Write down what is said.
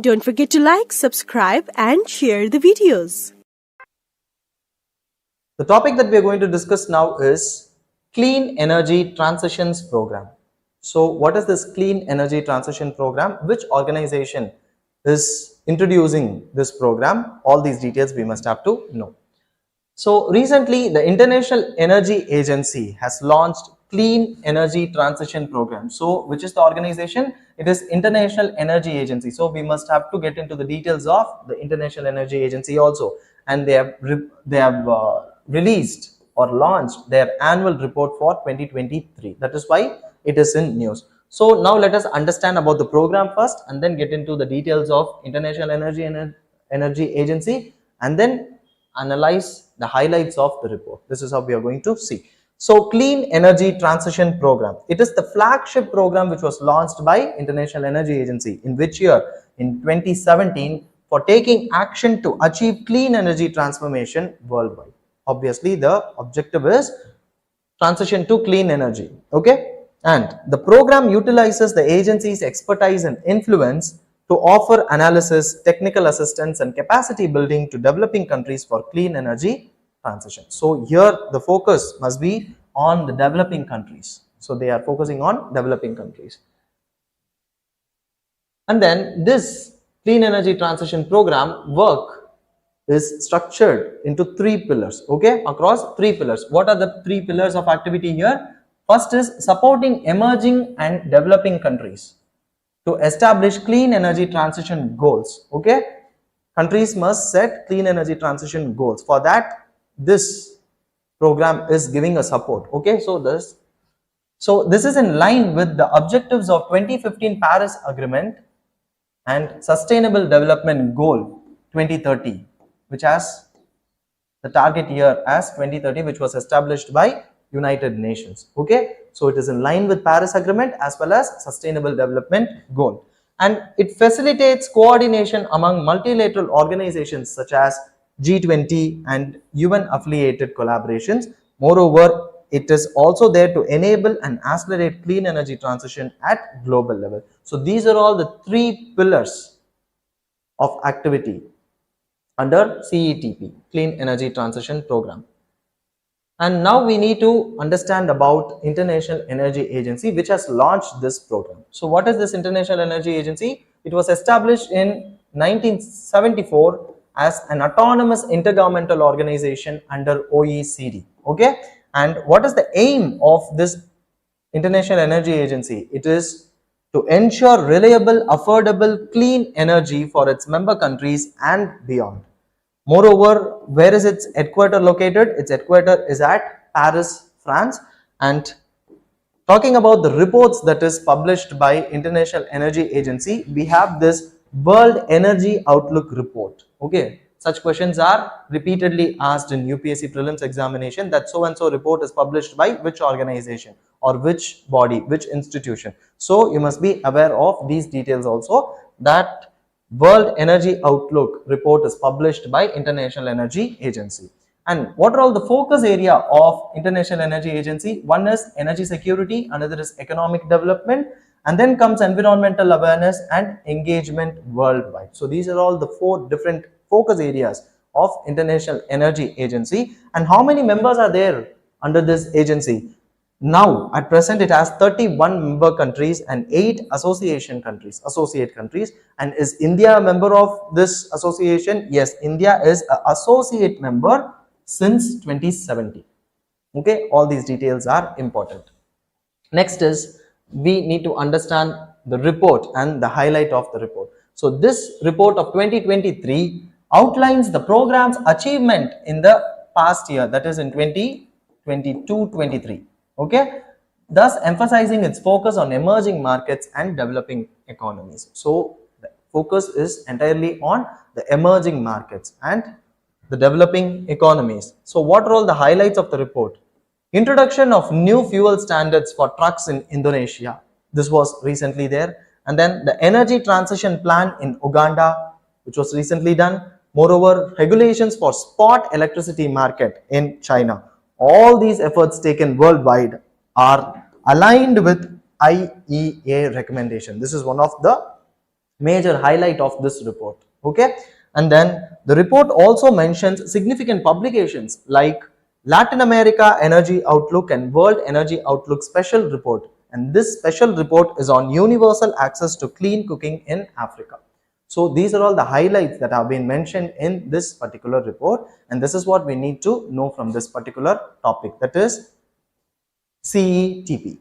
Don't forget to like, subscribe and share the videos. The topic that we are going to discuss now is Clean Energy Transitions Program. So what is this Clean Energy Transition Program? Which organization is introducing this program? All these details we must have to know. So recently the International Energy Agency has launched Clean Energy Transition Program. So which is the organization? It is International Energy Agency. So we must have to get into the details of the International Energy Agency also, and they have released or launched their annual report for 2023. That is why it is in news. So now let us understand about the program first and then get into the details of International Energy Agency and then analyze the highlights of the report. This is how we are going to see. So Clean Energy Transition Program. It is the flagship program which was launched by International Energy Agency. In which year? In 2017, for taking action to achieve clean energy transformation worldwide. Obviously, the objective is transition to clean energy. Okay. And the program utilizes the agency's expertise and influence to offer analysis, technical assistance and capacity building to developing countries for clean energy transition. So here the focus must be on the developing countries. So they are focusing on developing countries. And then this Clean Energy Transition Program work is structured into 3 pillars, okay, across 3 pillars. What are the 3 pillars of activity here? First is supporting emerging and developing countries to establish clean energy transition goals. Okay, countries must set clean energy transition goals. For that, this program is giving a support. Okay, so this is in line with the objectives of 2015 Paris Agreement and Sustainable Development Goal 2030, which has the target year as 2030, which was established by United Nations. Okay, so it is in line with Paris Agreement as well as Sustainable Development Goal, and it facilitates coordination among multilateral organizations such as G20 and UN affiliated collaborations. Moreover, it is also there to enable and accelerate clean energy transition at global level. So these are all the 3 pillars of activity under CETP, Clean Energy Transition Program. And now we need to understand about International Energy Agency, which has launched this program. So what is this International Energy Agency? It was established in 1974 as an autonomous intergovernmental organization under OECD. Okay, and what is the aim of this International Energy Agency? It is to ensure reliable, affordable, clean energy for its member countries and beyond. Moreover, where is its headquarters located? Its headquarters is at Paris, France. And talking about the reports that is published by International Energy Agency, we have this World Energy Outlook report. Okay, such questions are repeatedly asked in UPSC Prelims examination, that so and so report is published by which organization or which body, which institution. So you must be aware of these details also, that World Energy Outlook report is published by International Energy Agency. And what are all the focus area of International Energy Agency? One is energy security, another is economic development, and then comes environmental awareness and engagement worldwide. So these are all the 4 different focus areas of International Energy Agency. And how many members are there under this agency? Now, at present, it has 31 member countries and 8 associate countries. And is India a member of this association? Yes, India is an associate member since 2017. Okay, all these details are important. Next is, we need to understand the report and the highlight of the report. So this report of 2023 outlines the program's achievement in the past year, that is in 2022-23. Okay, thus emphasizing its focus on emerging markets and developing economies. So the focus is entirely on the emerging markets and the developing economies. So what are all the highlights of the report? Introduction of new fuel standards for trucks in Indonesia. This was recently there. And then the energy transition plan in Uganda, which was recently done. Moreover, regulations for spot electricity market in China. All these efforts taken worldwide are aligned with IEA recommendation. This is one of the major highlight of this report. Okay, and then the report also mentions significant publications like Latin America Energy Outlook and World Energy Outlook Special Report, and this special report is on universal access to clean cooking in Africa. So these are all the highlights that have been mentioned in this particular report, and this is what we need to know from this particular topic, that is CETP.